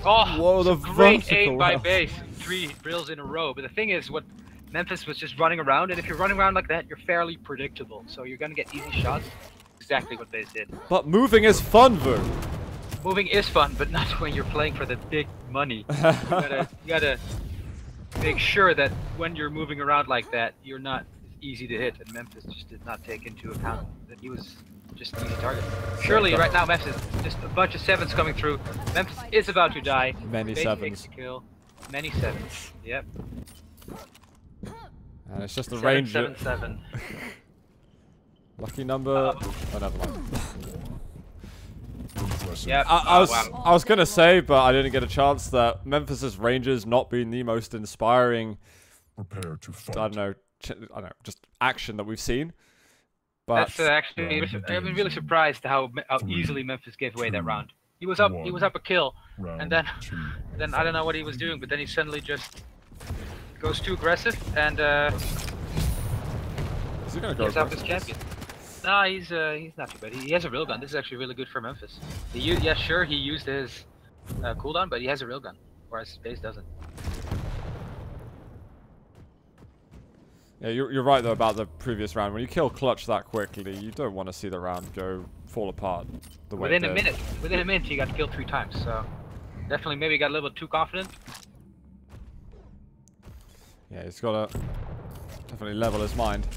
Oh, Whoa, the great vertical aim by rail. BaSe. 3 rails in a row. But the thing is, what Memphis was just running around, and if you're running around like that, you're fairly predictable. So you're going to get easy shots. Exactly what BaSe did. But moving is fun, Vu. Moving is fun, but not when you're playing for the big money. You gotta make sure that when you're moving around like that, you're not easy to hit. And Memphis just did not take into account that he was just an easy target. Surely, right now, Memphis, just a bunch of 7s coming through. Memphis is about to die. Many BaSe 7s. takes the kill. Many 7s. Yep. And it's just the 7, range. 7, 7. Lucky number. Oh, never mind. Yep. I Wow. was gonna say, but I didn't get a chance, that Memphis's ranges not being the most inspiring. Prepare to fight. I don't know, just action that we've seen. But That's actually, I've been really surprised how easily Memphis gave away that round. He was up a kill, and then I don't know what he was doing, but then he suddenly just goes too aggressive, and is he gonna go gives up his aggressive? champion. No, he's not too bad. He has a railgun. This is actually really good for Memphis. Yeah, sure, he used his cooldown, but he has a railgun, whereas BaSe doesn't. Yeah, you're right though about the previous round. When you kill clutch that quickly, you don't want to see the round fall apart the way Within it a did. minute, he got killed 3 times. So definitely, maybe got a little bit too confident. Yeah, he's got to definitely level his mind.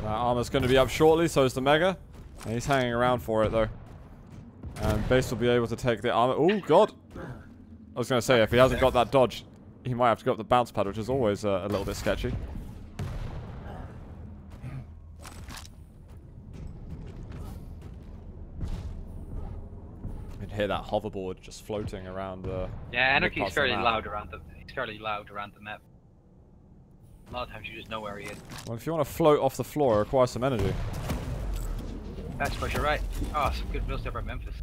That armor's going to be up shortly, so is the Mega. And he's hanging around for it though. And BaSe will be able to take the armor. Oh god! I was going to say, if he hasn't got that dodge, he might have to go up the bounce pad, which is always a little bit sketchy. You can hear that hoverboard just floating around the. Yeah, Anarchy is fairly map. loud around the. He's fairly loud around the map. A lot of times you just know where he is. Well, if you want to float off the floor, it requires some energy. That's for sure right. Oh, some good real stuff from Memphis.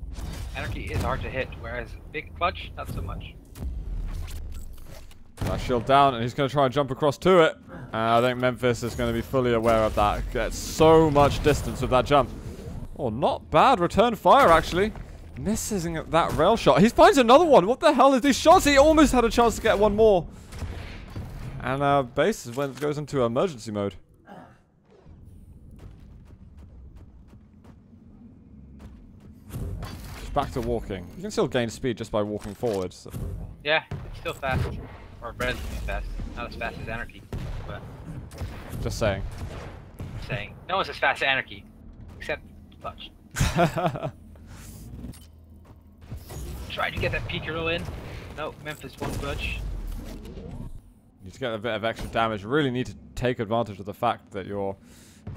Anarchy is hard to hit, whereas Big Clutch, not so much. That shield down, and he's going to try and jump across to it. I think Memphis is going to be fully aware of that. Gets so much distance with that jump. Oh, not bad return fire, actually. Missing that rail shot. He finds another one. What the hell is these shots? He almost had a chance to get one more. And BaSe is when it goes into emergency mode. Just back to walking. You can still gain speed just by walking forward. So. Yeah, it's still fast. Or relatively fast. Not as fast as Anarchy, but Just saying. saying. No one's as fast as Anarchy. Except Clutch. Tried to get that peak roll in. No, Memphis won't budge. Need to get a bit of extra damage. Really need to take advantage of the fact that you're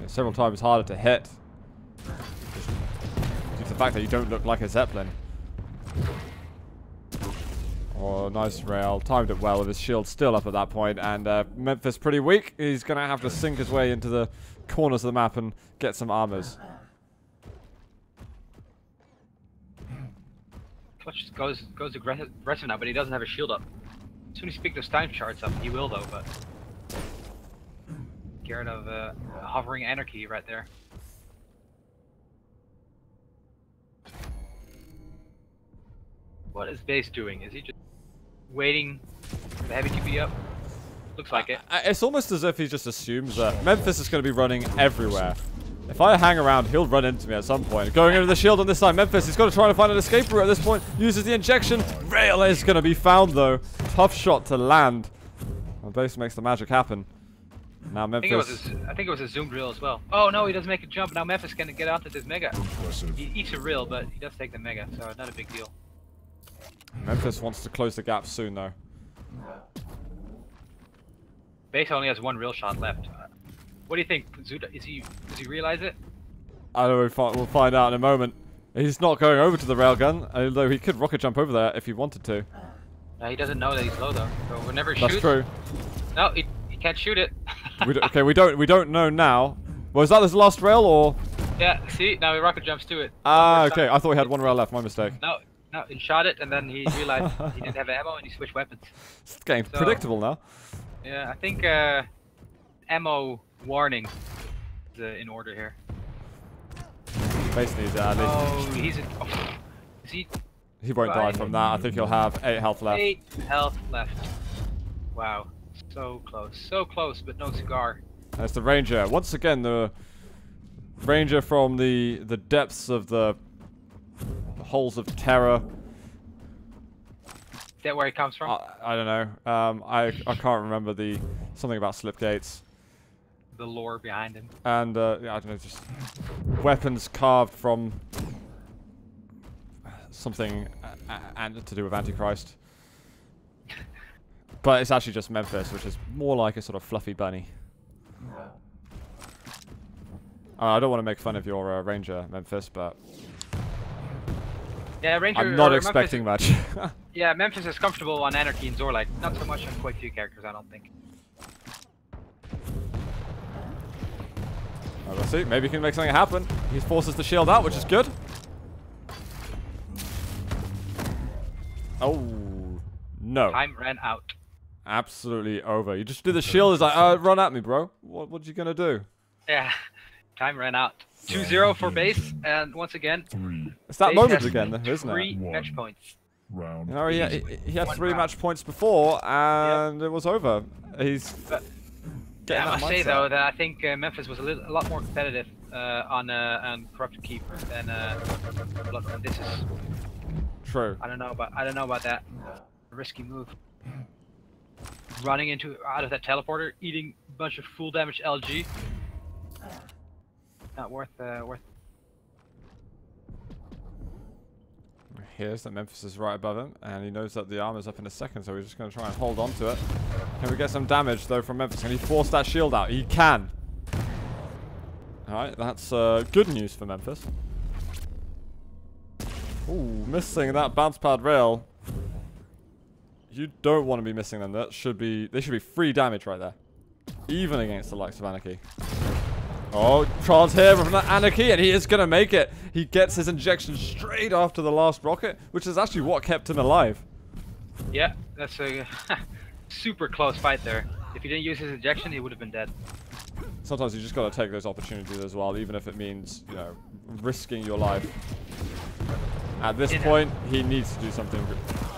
several times harder to hit. Just due to the fact that you don't look like a Zeppelin. Oh, nice rail. Timed it well with his shield still up at that point. And Memphis pretty weak. He's going to have to sink his way into the corners of the map and get some armors. Clutch goes aggressive now, but he doesn't have a shield up. As soon as he picks those time charts up, he will though, but scared of hovering Anarchy right there. What is BaSe doing? Is he just waiting for the heavy to be up? Looks like it. It's almost as if he just assumes that Memphis is going to be running everywhere. If I hang around, he'll run into me at some point. Going into the shield on this side. Memphis, he's got to try to find an escape route at this point. Uses the injection. Rail is going to be found, though. Tough shot to land. And BaSe makes the magic happen. Now Memphis... I think it was a zoomed reel as well. Oh, no, he doesn't make a jump. Now Memphis can get onto this Mega. Impressive. He eats a reel, but he does take the Mega, so not a big deal. Memphis wants to close the gap soon, though. BaSe only has one real shot left. What do you think, Zuda? Does he realize it? I don't know. We'll find out in a moment. He's not going over to the railgun, although he could rocket jump over there if he wanted to. He doesn't know that he's low though. So whenever he shoots, That's true. No, he can't shoot it. Okay, we don't know now. Was that his last rail or? Yeah. See, now he rocket jumps to it. Ah, okay. I thought we had one rail left. My mistake. No, he shot it, and then he realized he didn't have ammo, and he switched weapons. It's getting predictable now. Yeah, I think ammo warning is in order here. Basically, at least. Oh, is he? He won't die from that. I think he'll have 8 health left. 8 health left. Wow, so close, but no cigar. That's the Ranger. Once again, the Ranger from the depths of the holes of terror. Is that where he comes from? I don't know. I can't remember something about slip gates. The lore behind him. And yeah, I don't know, just weapons carved from something and to do with Antichrist. But it's actually just Memphis, which is more like a sort of fluffy bunny. I don't want to make fun of your Ranger, Memphis, but yeah, Ranger. I'm not expecting much. Yeah, Memphis is comfortable on Anarchy and Zorlike. Not so much on Quake 2 characters, I don't think. Oh, we'll see. Maybe he can make something happen. He forces the shield out, which is good. Oh, no. Time ran out. Absolutely over. You just do the shield. It's like, run at me, bro. What you gonna do? Yeah, time ran out. 2-0 for BaSe, and once again, It's that BaSe moment has again, isn't it? 3 match points. Round. You know, he had 3 round. match points before, and it was over. He's Yeah, I must say mindset. though that I think Memphis was a lot more competitive on Corrupted Keeper than Bloodborne. This is True. I don't know about that. A risky move. Running out of that teleporter, eating a bunch of full damage LG. Not worth. Here's that Memphis is right above him, and he knows that the armor's up in a second, so we're just going to try and hold on to it. Can we get some damage, though, from Memphis? Can he force that shield out? He can. Alright, that's good news for Memphis. Ooh, missing that bounce pad rail. You don't want to be missing them. They should be free damage right there. Even against the likes of Anarchy. Oh, Charles here from that Anarchy, and he is going to make it. He gets his injection straight after the last rocket, which is actually what kept him alive. Yeah, that's a super close fight there. If he didn't use his injection, he would have been dead. Sometimes you just got to take those opportunities as well, even if it means, you know, risking your life. At this point, he needs to do something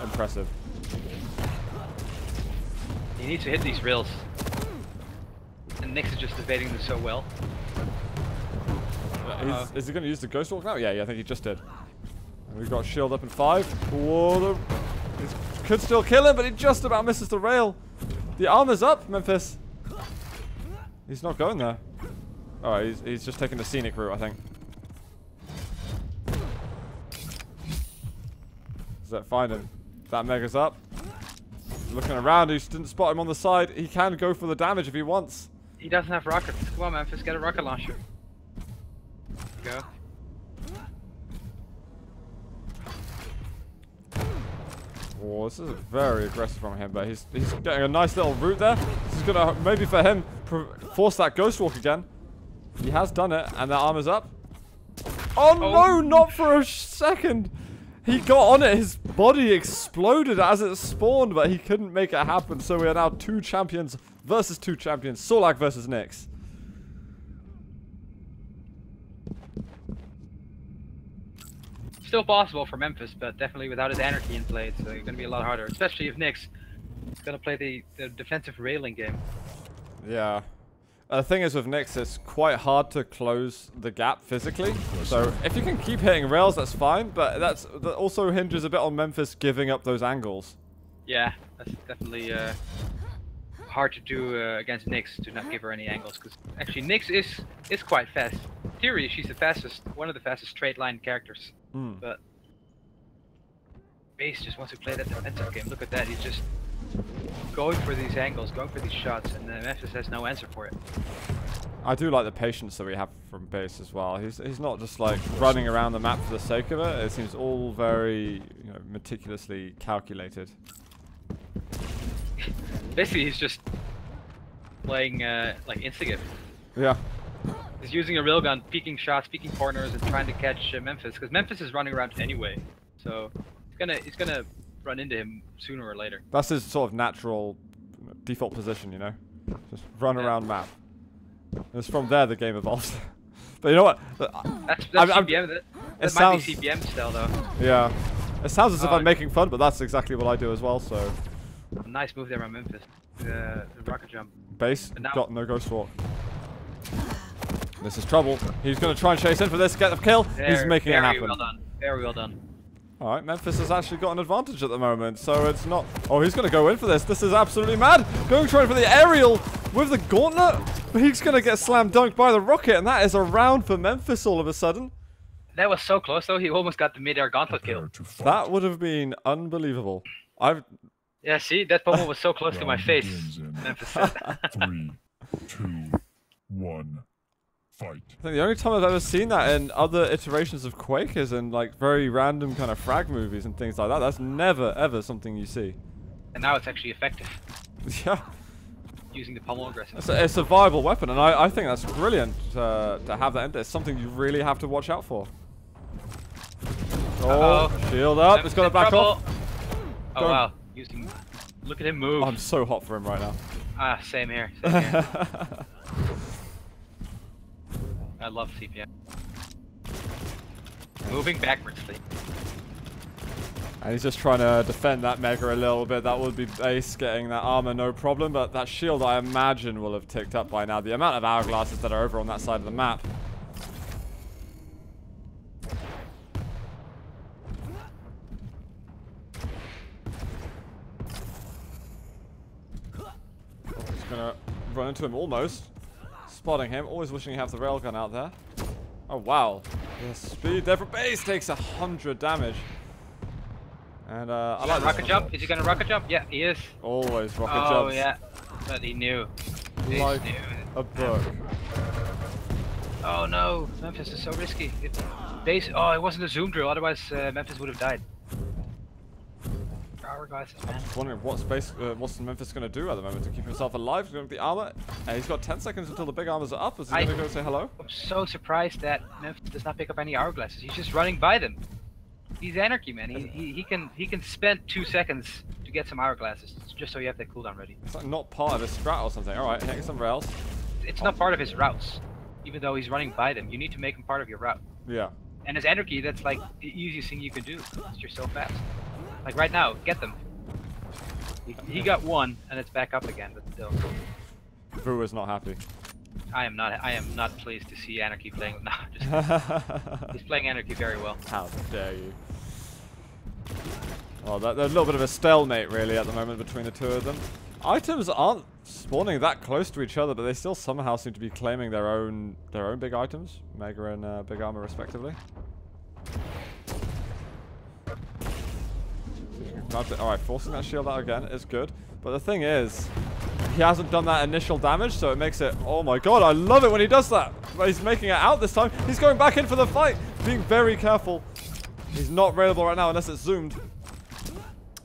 impressive. He needs to hit these rails. And Nyx is just evading them so well. Is he going to use the Ghost Walk now? Yeah, I think he just did. And we've got shield up in 5. Whoa, this could still kill him, but he just about misses the rail. The armor's up, Memphis. He's not going there. Alright, he's just taking the scenic route, I think. Does that find him? That Mega's up. Looking around, he didn't spot him on the side. He can go for the damage if he wants. He doesn't have rockets. Come on, Memphis, get a rocket launcher. Go. Oh, this is very aggressive from him, but he's getting a nice little route there. This is gonna maybe for him force that Ghost Walk again. He has done it, and that armor's up. Oh no, not for a second. He got on it, his body exploded as it spawned, but he couldn't make it happen. So we are now 2 champions versus 2 champions. Solak versus Nyx. Still possible for Memphis, but definitely without his Anarchy in play, it's going to be a lot harder. Especially if Nyx is going to play the defensive railing game. Yeah. The thing is with Nyx, it's quite hard to close the gap physically. So if you can keep hitting rails, that's fine. But that also hinges a bit on Memphis giving up those angles. Yeah, that's definitely hard to do against Nyx, to not give her any angles. Because actually Nyx is quite fast. In theory, she's one of the fastest straight line characters. But BaSe just wants to play that defensive game. Look at that, he's just going for these angles, going for these shots, and Memphis has no answer for it. I do like the patience that we have from BaSe as well. He's not just like running around the map for the sake of it. It seems all very, you know, meticulously calculated. Basically, he's just playing like Instigate. Yeah. He's using a railgun, peeking shots, peeking corners, and trying to catch Memphis, because Memphis is running around anyway. So he's gonna run into him sooner or later. That's his sort of natural default position, you know, just run around map. It's from there the game evolves. But you know what? That's CPM. That might be CPM still, though. Yeah. It sounds as if I'm making fun, but that's exactly what I do as well. So. Nice move there by Memphis. The rocket jump. BaSe got no ghost walk. This is trouble. He's going to try and chase in for this, get the kill. He's making it happen. Very well done. Very well done. All right, Memphis has actually got an advantage at the moment, so it's not... Oh, he's going to go in for this. This is absolutely mad. Going trying for the aerial with the gauntlet. He's going to get slam dunked by the rocket, and that is a round for Memphis all of a sudden. That was so close, though. He almost got the mid-air gauntlet kill. That would have been unbelievable. Yeah, see? That pommel was so close to my face. Memphis said. 3, 2, 1. Fight. I think the only time I've ever seen that in other iterations of Quake is in like very random kind of frag movies and things like that. That's never ever something you see. And now it's actually effective. Yeah. Using the pommel aggressive. It's a viable weapon, and I think that's brilliant to have that in there. It's something you really have to watch out for. Oh, shield up. It's got to back off. Oh, wow. Look at him move. I'm so hot for him right now. Ah, same here. Same here. I love CPM. Moving backwards, please. And he's just trying to defend that Mega a little bit. That would be BaSe getting that armor, no problem. But that shield, I imagine, will have ticked up by now. The amount of hourglasses that are over on that side of the map. He's gonna run into him almost. Spotting him, always wishing he had the railgun out there. Oh wow, the speed there for BaSe takes 100 damage. And I like this rocket jump. Is he gonna rocket jump? Yeah, he is. Always rocket jumps. Oh yeah, but he knew. Like a book. Oh no, Memphis is so risky. BaSe. Oh, it wasn't a zoom drill. Otherwise, Memphis would have died. Hourglasses, man. I'm wondering what's Memphis going to do at the moment to keep himself alive. He's going to the armor. And he's got 10 seconds until the big armors are up. Is he going to go say hello? I'm so surprised that Memphis does not pick up any hourglasses. He's just running by them. He's anarchy, man. He can spend 2 seconds to get some hourglasses just so you have that cooldown ready. It's like not part of his strat or something. All right, hitting some rails. It's not part of his routes, even though he's running by them. You need to make him part of your route. Yeah. And his anarchy, that's like the easiest thing you can do because you're so fast. Like right now, get them. He got one, and it's back up again, but still. Vu is not happy. I am not pleased to see Anarchy playing. No, he's playing Anarchy very well. How dare you? Well, there's a little bit of a stalemate really at the moment between the two of them. Items aren't spawning that close to each other, but they still somehow seem to be claiming their own big items, Mega and big armor respectively. Alright, forcing that shield out again is good. But the thing is, he hasn't done that initial damage, so it makes it... Oh my god, I love it when he does that. But he's making it out this time. He's going back in for the fight. Being very careful. He's not available right now unless it's zoomed.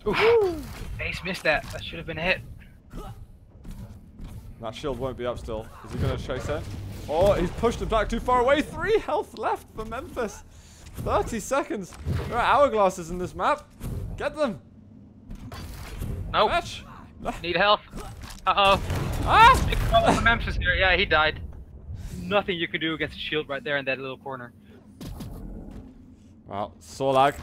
BaSe missed that. That should have been a hit. That shield won't be up still. Is he going to chase in? Oh, he's pushed him back too far away. 3 health left for Memphis. 30 seconds. There are hourglasses in this map. Get them. Nope. Fetch. Need health. Uh-oh. Ah! Big problem for Memphis here. Yeah, he died. Nothing you can do against the shield right there in that little corner. Well, Sorlag.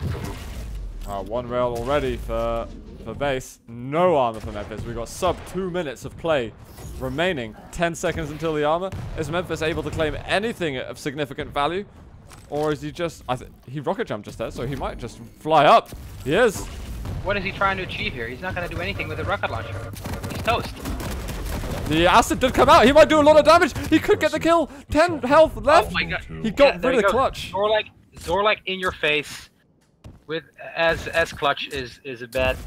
1 rail already for BaSe. No armor for Memphis. We've got sub 2 minutes of play remaining. 10 seconds until the armor. Is Memphis able to claim anything of significant value? Or is he just... he rocket jumped just there, so he might just fly up. He is. What is he trying to achieve here? He's not going to do anything with a rocket launcher. He's toast. The acid did come out. He might do a lot of damage. He could get the kill. 10 health left. Oh my god. He got rid of the clutch. Zorlike in your face with as clutch is a bad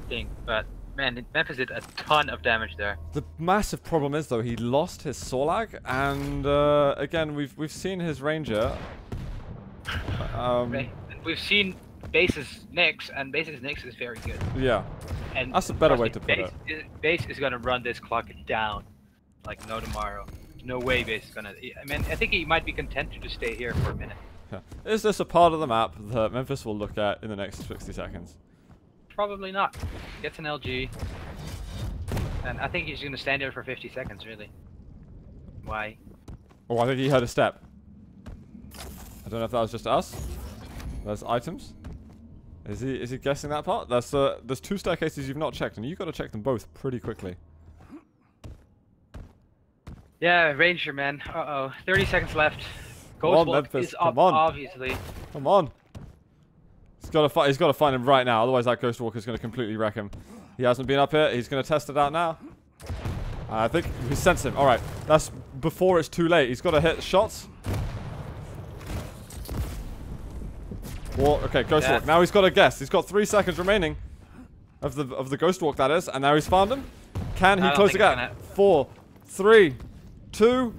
thing, but Man, Memphis did a ton of damage there. The massive problem is though he lost his Sorlag, and again we've seen his Ranger. We've seen BaSe's Nyx, and BaSe's Nyx is very good. Yeah, And that's a better way to put it. BaSe is gonna run this clock down like no tomorrow. No way BaSe is gonna. I mean, I think he might be content to just stay here for a minute. Yeah. Is this a part of the map that Memphis will look at in the next 60 seconds? Probably not. Gets an LG, and I think he's gonna stand there for 50 seconds. Really? Why? Oh, I think he heard a step. I don't know if that was just us. There's items. Is he guessing that part? There's 2 staircases you've not checked, and you've got to check them both pretty quickly. Yeah, Ranger man. 30 seconds left. Come on, Ghostwalk Memphis, is come up, on. obviously. Come on. He's got to find him right now, otherwise that Ghost Walker is going to completely wreck him. He hasn't been up here. He's going to test it out now. I think we sense him. All right, that's before it's too late. He's got to hit shots. Well, okay, Ghost Walk. Now he's got to guess. He's got 3 seconds remaining of the Ghost Walk, that is, and now he's found him. Can he close the gap? 4, 3, 2,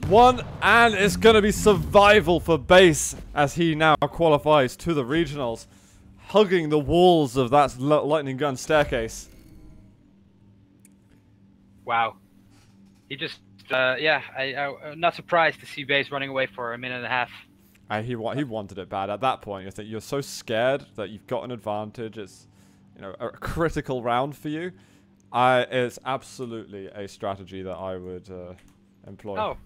1, and it's going to be survival for BaSe as he now qualifies to the regionals, hugging the walls of that lightning gun staircase. Wow. He just, yeah, I'm not surprised to see BaSe running away for a minute and a half. He wanted it bad. At that point, you think you're so scared that you've got an advantage. It's, you know, a critical round for you. It's absolutely a strategy that I would employ. Oh,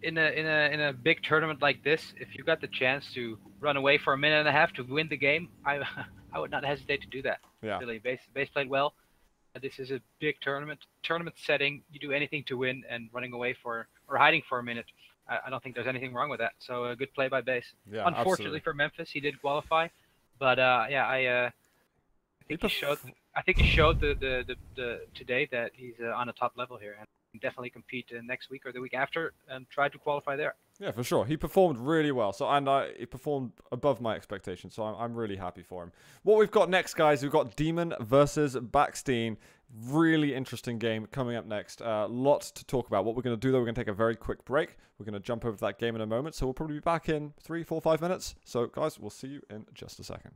in a big tournament like this, if you got the chance to run away for a minute and a half to win the game, I would not hesitate to do that. Yeah. Really, BaSe played well. This is a big tournament setting. You do anything to win, and running away or hiding for a minute, I don't think there's anything wrong with that. So a good play by BaSe. Yeah, unfortunately absolutely. for Memphis, he did qualify, but yeah, I think he showed. I think he showed today that he's on a top level here, and can definitely compete next week or the week after, and try to qualify there. Yeah, for sure. He performed really well. So, and he performed above my expectations. So I'm really happy for him. What we've got next, guys, we've got Demon versus BaSe. Really interesting game coming up next. Lots to talk about. What we're going to do, though, we're going to take a very quick break. We're going to jump over to that game in a moment. So we'll probably be back in 3, 4, 5 minutes. So, guys, we'll see you in just a second.